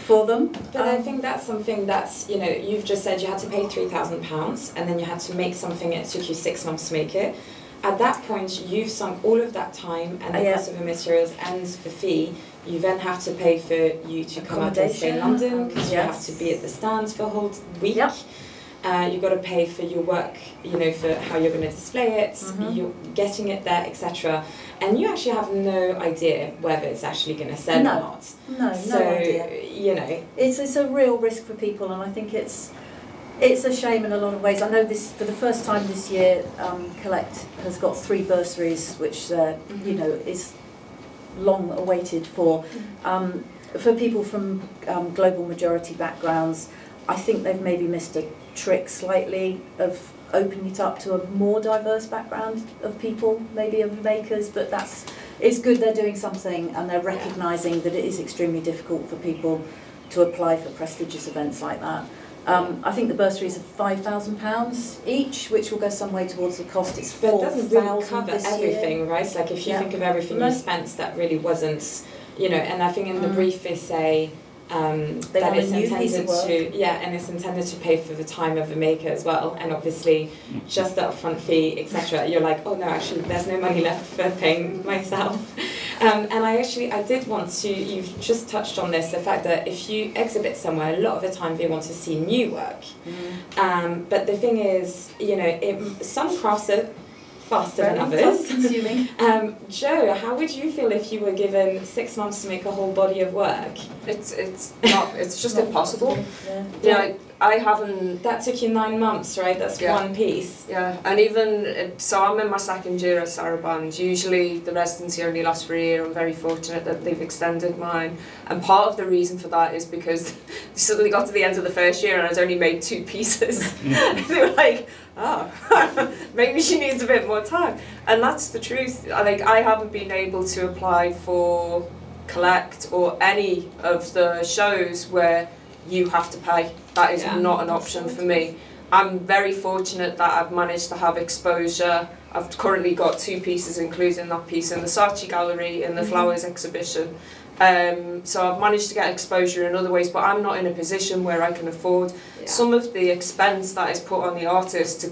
[SPEAKER 4] for them.
[SPEAKER 3] But I think that's something that's, you know, you've just said you had to pay £3,000 and then you had to make something, it took you 6 months to make it. At that point, you've sunk all of that time and the cost of the materials and the fee. You then have to pay for you to come up and stay in London because you have to be at the stands for a whole week.
[SPEAKER 4] Yep.
[SPEAKER 3] You've got to pay for your work, you know, for how you're going to display it, you're getting it there, etc. And you actually have no idea whether it's actually going to sell or not.
[SPEAKER 4] No idea.
[SPEAKER 3] You know,
[SPEAKER 4] it's a real risk for people, and I think it's a shame in a lot of ways. I know this for the first time this year. Collect has got 3 bursaries, which you know is long awaited for people from global majority backgrounds. I think they've maybe missed a trick slightly of opening it up to a more diverse background of people, maybe of makers, but it's good they're doing something and they're recognising that it is extremely difficult for people to apply for prestigious events like that. I think the bursaries are £5,000 each, which will go some way towards the cost. It's
[SPEAKER 3] but it doesn't really cover everything, right? Like if you think of everything you spent, that really wasn't, you know. And I think in the brief they say that it's intended to, and it's intended to pay for the time of the maker as well, and obviously just the upfront fee, etc. You're like, oh no, actually there's no money left for paying myself. And I did want to, you've just touched on this, the fact that if you exhibit somewhere, a lot of the time they want to see new work. But the thing is, you know, some crafts are faster than others.
[SPEAKER 4] Consuming.
[SPEAKER 3] Jo, how would you feel if you were given 6 months to make a whole body of work?
[SPEAKER 1] It's just impossible.
[SPEAKER 4] Yeah.
[SPEAKER 1] I haven't.
[SPEAKER 3] That took you 9 months, right? That's one piece.
[SPEAKER 1] Yeah, and even so, I'm in my 2nd year at Saraband. Usually the residency only lasts for a year. I'm very fortunate that they've extended mine, and part of the reason for that is because they suddenly got to the end of the 1st year and I'd only made 2 pieces. They were like, oh, maybe she needs a bit more time, and that's the truth. Like, I haven't been able to apply for Collect or any of the shows where you have to pay. That is not an option for me. I'm very fortunate that I've managed to have exposure. I've currently got 2 pieces, including that piece in the Saatchi Gallery in the Flowers exhibition. So I've managed to get exposure in other ways, but I'm not in a position where I can afford some of the expense that is put on the artist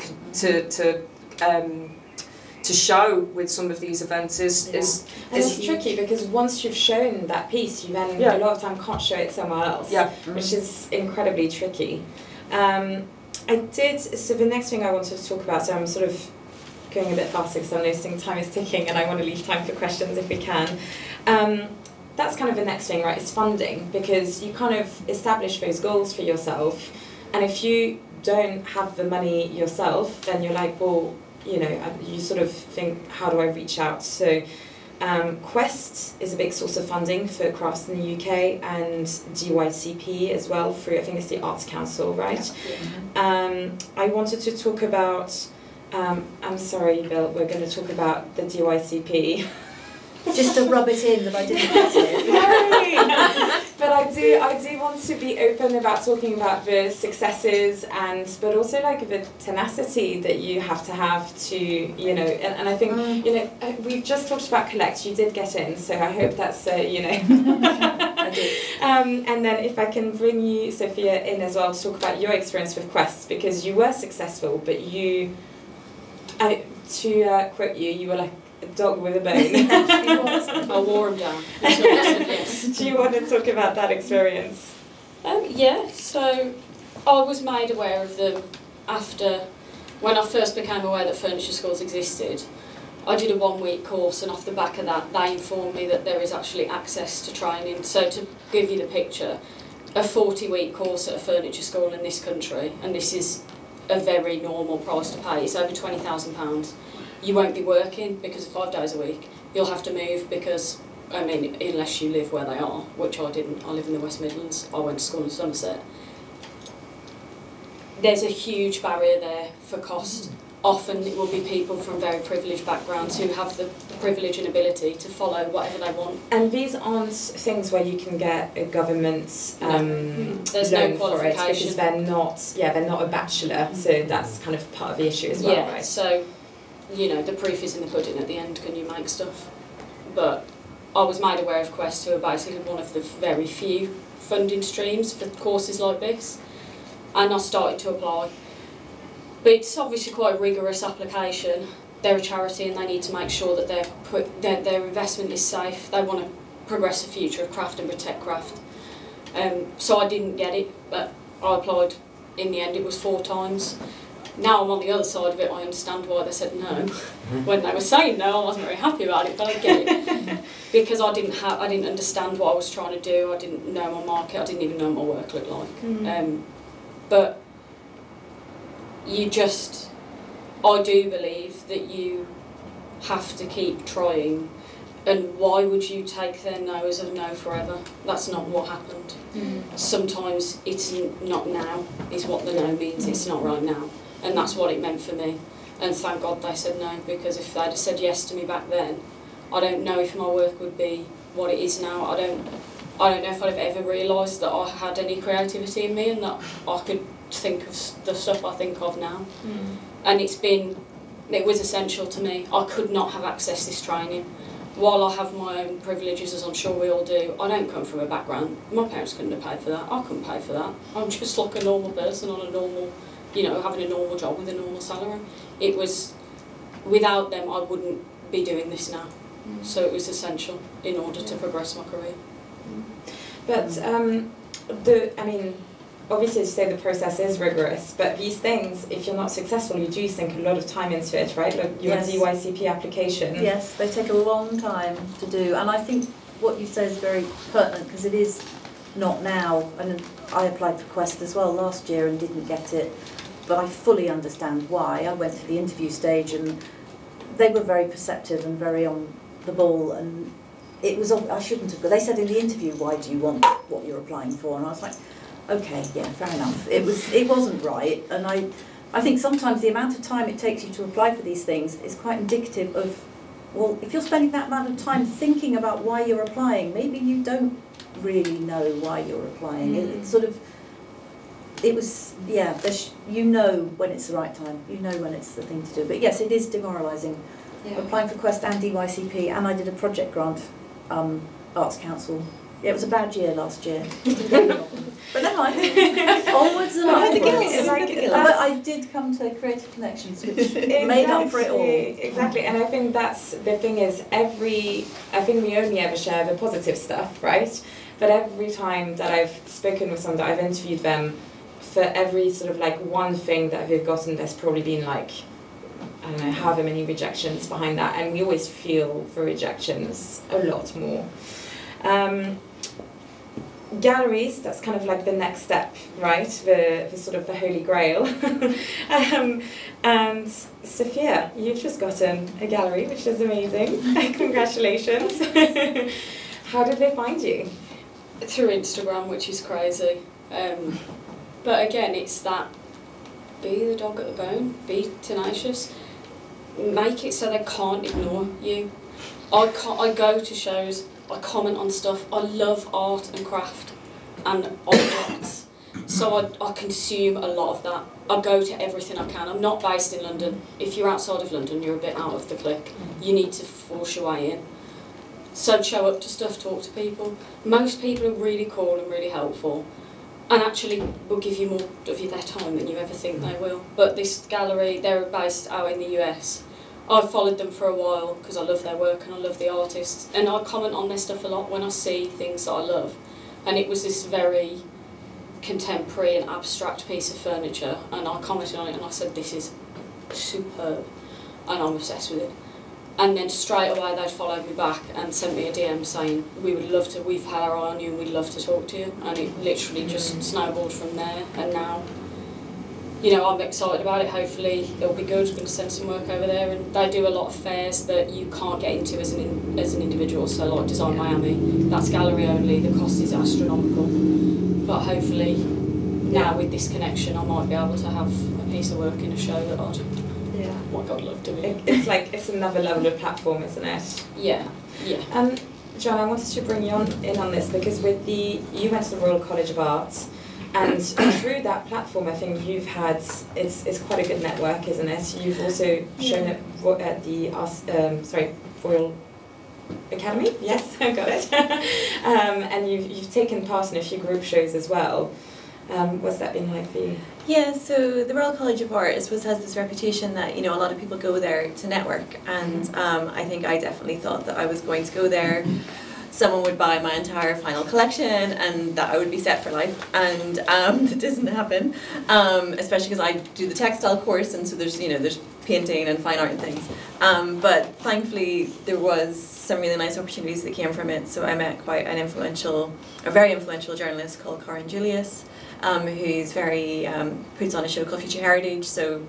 [SPEAKER 1] to show with some of these events is
[SPEAKER 3] it's tricky because once you've shown that piece, you then a lot of time can't show it somewhere else, which is incredibly tricky. So the next thing I wanted to talk about, so I'm sort of going a bit faster because I'm noticing time is ticking and I want to leave time for questions if we can. That's kind of the next thing, right? It's funding, because you kind of establish those goals for yourself, and if you don't have the money yourself, then you're like, well, you know, you sort of think, how do I reach out? So Quest is a big source of funding for crafts in the UK, and DYCP as well through, I think it's the Arts Council, right? I wanted to talk about, I'm sorry, Bill, we're going to talk about the DYCP.
[SPEAKER 4] Just to rub it in that I didn't get it.
[SPEAKER 3] But I do want to be open about talking about the successes, but also like the tenacity that you have to, you know, and I think, you know, we've just talked about Collect, you did get in, so I hope that's, you know.
[SPEAKER 4] I did.
[SPEAKER 3] And then if I can bring you, Sofia, in as well to talk about your experience with Quest, because you were successful, but to quote you, you were like a dog with a bone.
[SPEAKER 6] I wore him down.
[SPEAKER 3] Do you want to talk about that experience?
[SPEAKER 6] Yeah, so I was made aware of them after, when I first became aware that furniture schools existed. I did a 1-week course, and off the back of that they informed me that there is actually access to training. So to give you the picture, a 40-week course at a furniture school in this country, and this is a very normal price to pay, it's over £20,000. You won't be working because of 5 days a week. You'll have to move because, I mean, unless you live where they are, which I didn't. I live in the West Midlands. I went to school in Somerset. There's a huge barrier there for cost. Often it will be people from very privileged backgrounds who have the privilege and ability to follow whatever they want.
[SPEAKER 3] And these aren't things where you can get a government
[SPEAKER 6] there's
[SPEAKER 3] loan
[SPEAKER 6] no qualification
[SPEAKER 3] for it, because they're not a bachelor, so that's kind of part of the issue as well, right?
[SPEAKER 6] So you know, the proof is in the pudding at the end, can you make stuff? But I was made aware of Quest, who are basically one of the very few funding streams for courses like this, and I started to apply. But it's obviously quite a rigorous application. They're a charity and they need to make sure that their investment is safe. They want to progress the future of craft and protect craft. So I didn't get it, but I applied. In the end, it was 4 times. Now I'm on the other side of it, I understand why they said no. When they were saying no, I wasn't very happy about it, but I get it. Because I didn't understand what I was trying to do, I didn't know my market, I didn't even know what my work looked like. But I do believe that you have to keep trying. And why would you take their no as a no forever? That's not what happened. Sometimes it's not now, is what the no means, it's not right now. And that's what it meant for me. And thank God they said no, because if they'd have said yes to me back then, I don't know if my work would be what it is now. I don't know if I'd have ever realised that I had any creativity in me and that I could think of the stuff I think of now. And it was essential to me. I could not have accessed this training. While I have my own privileges, as I'm sure we all do, I don't come from a background. My parents couldn't have paid for that. I couldn't pay for that. I'm just like a normal person on a normal, you know, having a normal job with a normal salary. It was, without them, I wouldn't be doing this now. So it was essential in order to progress my career.
[SPEAKER 2] But obviously, as you say, the process is rigorous, but these things, if you're not successful, you do sink a lot of time into it, right? Like your DYCP application.
[SPEAKER 4] Yes, they take a long time to do, and I think what you say is very pertinent, because it is not now, and I applied for Quest as well last year and didn't get it, but I fully understand why. I went to the interview stage and they were very perceptive and very on the ball, and it was, I shouldn't have, but they said in the interview, why do you want what you're applying for? And I was like, okay, yeah, fair enough. It wasn't right, and I think sometimes the amount of time it takes you to apply for these things is quite indicative of, well, if you're spending that amount of time thinking about why you're applying, maybe you don't really know why you're applying. It was, yeah, you know when it's the right time, you know when it's the thing to do. But yes, it is demoralising. Yeah. Applying for Quest and DYCP, and I did a project grant, Arts Council. Yeah, it was a bad year last year. But never mind. Onwards and upwards. But I did come to Creative Connections, which made up for it all.
[SPEAKER 2] Exactly, and I think that's the thing is I think we only ever share the positive stuff, right? But every time that I've spoken with someone, that I've interviewed them, for every sort of like one thing that they've gotten, there's probably been like, I don't know, however many rejections behind that, and we always feel for rejections a lot more. Galleries, that's kind of like the next step, right? The sort of the holy grail. And Sofia, you've just gotten a gallery, which is amazing. Congratulations. How did they find you?
[SPEAKER 6] Through Instagram, which is crazy. But again, it's that, be the dog at the bone, be tenacious, make it so they can't ignore you. I go to shows, I comment on stuff, I love art and craft and objects, so I consume a lot of that. I go to everything I can. I'm not based in London. If you're outside of London, you're a bit out of the clique. You need to force your way in. So show up to stuff, talk to people. Most people are really cool and really helpful, and actually will give you more of their time than you ever think they will. But this gallery, they're based out in the US. I've followed them for a while because I love their work and I love the artists, and I comment on their stuff a lot when I see things that I love. And it was this very contemporary and abstract piece of furniture, and I commented on it and I said, this is superb, and I'm obsessed with it. And then straight away they'd followed me back and sent me a DM saying, we've had our eye on you and we'd love to talk to you. And it literally just snowballed from there, and now, you know, I'm excited about it. Hopefully it'll be good. We're going to send some work over there, and they do a lot of fairs that you can't get into as an individual. So like Design Miami, that's gallery only. The cost is astronomical, but hopefully now with this connection, I might be able to have a piece of work in a show that I'd, oh my God, love doing.
[SPEAKER 2] It's like it's another level of platform, isn't it?
[SPEAKER 6] Yeah, yeah.
[SPEAKER 2] John, I wanted to bring you in on this because you went to the Royal College of Art.
[SPEAKER 3] And through that platform, I think you've had, it's quite a good network, isn't it? You've also shown it at the Royal Academy. Yes, I got it. And you've taken part in a few group shows as well. What's that been like for you?
[SPEAKER 5] Yeah, so the Royal College of Art, I suppose, has this reputation that, you know, a lot of people go there to network, and I think I definitely thought that I was going to go there, someone would buy my entire final collection, and that I would be set for life, and it doesn't happen, especially because I do the textile course, and so there's, you know, there's painting and fine art and things, but thankfully there was some really nice opportunities that came from it. So I met quite an very influential journalist called Coyne, who's very, puts on a show called Future Heritage. So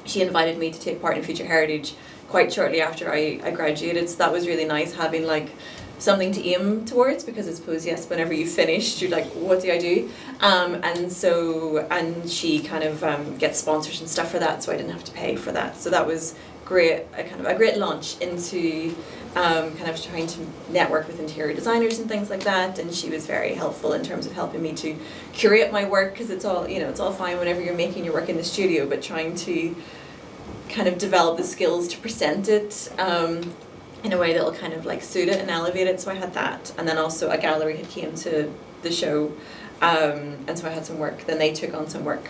[SPEAKER 5] she invited me to take part in Future Heritage quite shortly after I graduated. So that was really nice, having like something to aim towards, because I suppose, yes, whenever you've finished, you're like, what do I do? And she kind of gets sponsors and stuff for that, so I didn't have to pay for that. So that was great, a great launch into kind of trying to network with interior designers and things like that. And she was very helpful in terms of helping me to curate my work, because it's all, you know, it's all fine whenever you're making your work in the studio, but trying to kind of develop the skills to present it in a way that will kind of like suit it and elevate it. So I had that, and then also a gallery had came to the show, and so I had some work. Then they took on some work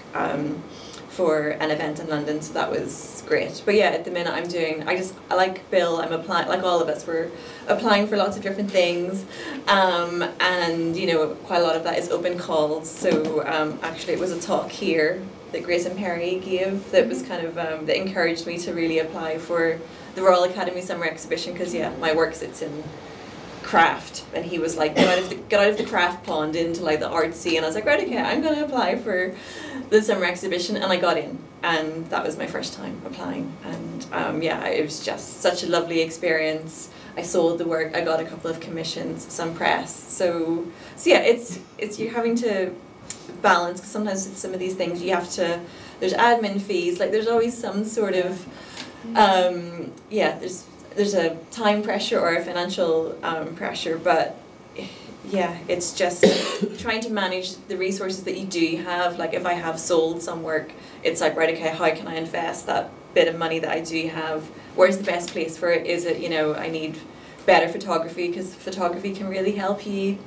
[SPEAKER 5] for an event in London, so that was great. But yeah, at the minute I'm doing, I like Bill, I'm applying, like all of us, we're applying for lots of different things, and you know, quite a lot of that is open calls. So actually it was a talk here that Grace and Perry gave that was kind of, that encouraged me to really apply for the Royal Academy Summer Exhibition, because yeah, my work sits in craft, and he was like, get out of the craft pond into like the artsy, and I was like, right, okay, I'm going to apply for the summer exhibition, and I got in, and that was my first time applying, and yeah, it was just such a lovely experience. I sold the work, I got a couple of commissions, some press, so yeah, it's you're having to balance, because sometimes with some of these things you have to, there's admin fees, like there's always some sort of yeah, there's a time pressure or a financial pressure, but yeah, it's just trying to manage the resources that you do have. Like if I have sold some work, it's like, right, okay, how can I invest that bit of money that I do have? Where's the best place for it? Is it, you know, I need better photography, because photography can really help you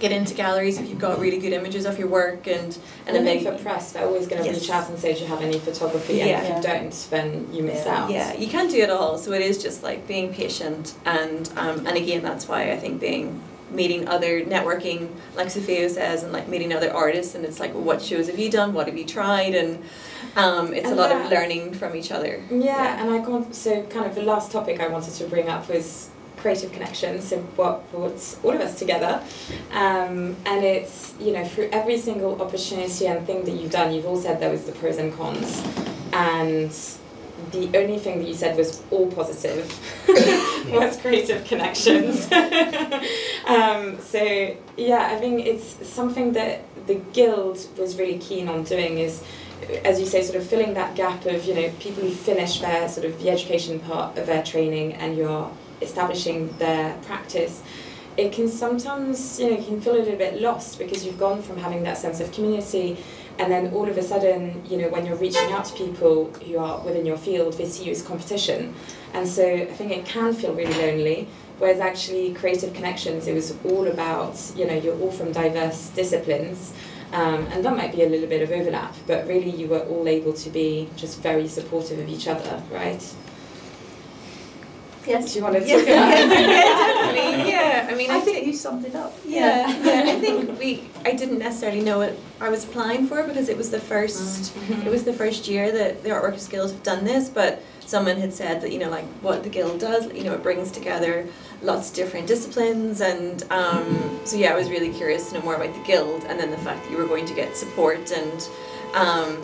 [SPEAKER 5] get into galleries if you've got really good images of your work, and
[SPEAKER 3] then for press, they're always going to reach out and say, do you have any photography? And if you don't, then you miss out.
[SPEAKER 5] Yeah, you can't do it all. So it is just like being patient, and again, that's why I think meeting other, networking, like Sofia says, and like meeting other artists, and it's like, well, what shows have you done? What have you tried? And it's a lot of learning from each other.
[SPEAKER 3] Yeah, and so kind of the last topic I wanted to bring up was creative connections, so what brought all of us together, and it's, you know, through every single opportunity and thing that you've done, you've all said there was the pros and cons, and the only thing that you said was all positive was creative connections. So yeah, I think it's something that the Guild was really keen on doing, is, as you say, sort of filling that gap of, you know, people who finish their sort of the education part of their training and you're establishing their practice. It can sometimes, you know, you can feel a little bit lost, because you've gone from having that sense of community, and then all of a sudden, you know, when you're reaching out to people who are within your field, they see you as competition. And so I think it can feel really lonely, whereas actually Creative Connections, it was all about, you know, you're all from diverse disciplines, and that might be a little bit of overlap, but really you were all able to be just very supportive of each other, right?
[SPEAKER 4] Yes.
[SPEAKER 3] Do you want to talk
[SPEAKER 5] about yeah, definitely. Yeah, I mean,
[SPEAKER 4] I think you summed it up.
[SPEAKER 5] Yeah, I think I didn't necessarily know what I was applying for, because it was the first year that the Artworkers Guild have done this, but someone had said that, you know, like what the Guild does, you know, it brings together lots of different disciplines, and so yeah, I was really curious to know more about the Guild, and then the fact that you were going to get support, and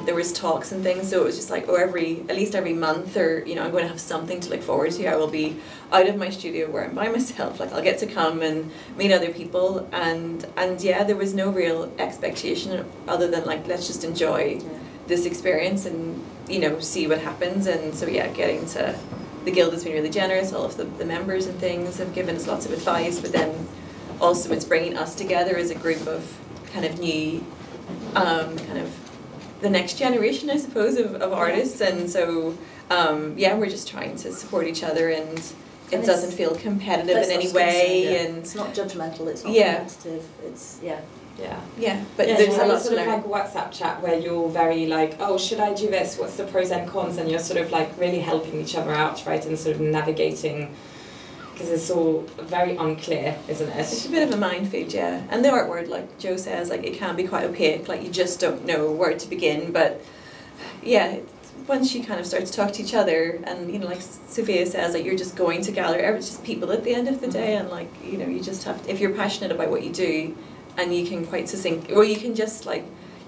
[SPEAKER 5] there was talks and things, so it was just like, oh, at least every month, or, you know, I'm going to have something to look forward to. I will be out of my studio where I'm by myself, like I'll get to come and meet other people, and yeah, there was no real expectation other than like, let's just enjoy this experience and, you know, see what happens. And so yeah, getting to the Guild has been really generous. All of the members and things have given us lots of advice, but then also it's bringing us together as a group of kind of new kind of the next generation, I suppose, of artists, and so yeah, we're just trying to support each other, and it doesn't feel competitive in any way, and
[SPEAKER 4] it's not judgmental, it's not competitive, it's
[SPEAKER 5] but
[SPEAKER 3] yeah,
[SPEAKER 5] there's a lot to
[SPEAKER 3] sort of
[SPEAKER 5] learn.
[SPEAKER 3] like a WhatsApp chat where you're very like, oh, should I do this? What's the pros and cons? And you're sort of like really helping each other out, right, and sort of navigating, because it's all very unclear, isn't it?
[SPEAKER 5] It's a bit of a minefield, yeah. And the art world, like Joe says, like it can be quite opaque, like you just don't know where to begin. But yeah, once you kind of start to talk to each other, and you know, like Sofia says, like you're just going to gallery, it's just people at the end of the day, and like, you know, you just have to, if you're passionate about what you do, and you can quite succinct, or you can just like,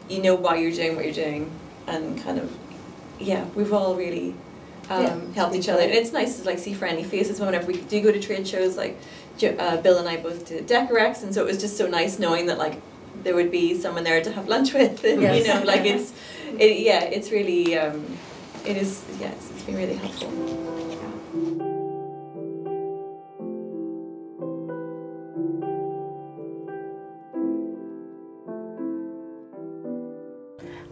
[SPEAKER 5] you know why you're doing what you're doing, and kind of, yeah, we've all really helped each other, and it's nice to like see friendly faces whenever we do go to trade shows. Like Bill and I both did Decorex, and so it was just so nice knowing that like there would be someone there to have lunch with, and you know, like it's really it's been really helpful.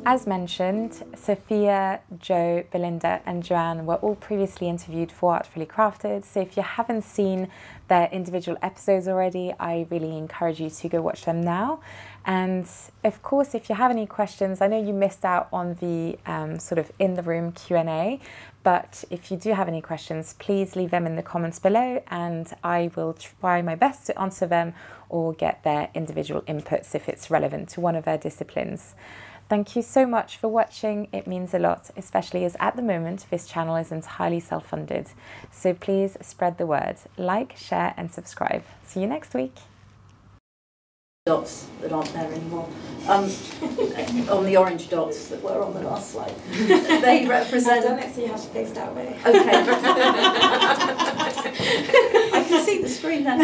[SPEAKER 2] As mentioned, Sofia, Joe, Belinda and Joanne were all previously interviewed for Artfully Crafted, so if you haven't seen their individual episodes already, I really encourage you to go watch them now. And of course, if you have any questions, I know you missed out on the sort of in the room Q&A, but if you do have any questions, please leave them in the comments below, and I will try my best to answer them or get their individual inputs if it's relevant to one of their disciplines. Thank you so much for watching. It means a lot, especially as at the moment this channel is entirely self-funded. So please spread the word. Like, share and subscribe. See you next week.
[SPEAKER 4] Dots that aren't there anymore. On the orange dots that were on the last slide. They represent...
[SPEAKER 3] I've done it so you have to face that way.
[SPEAKER 4] Okay. I can see the screen then.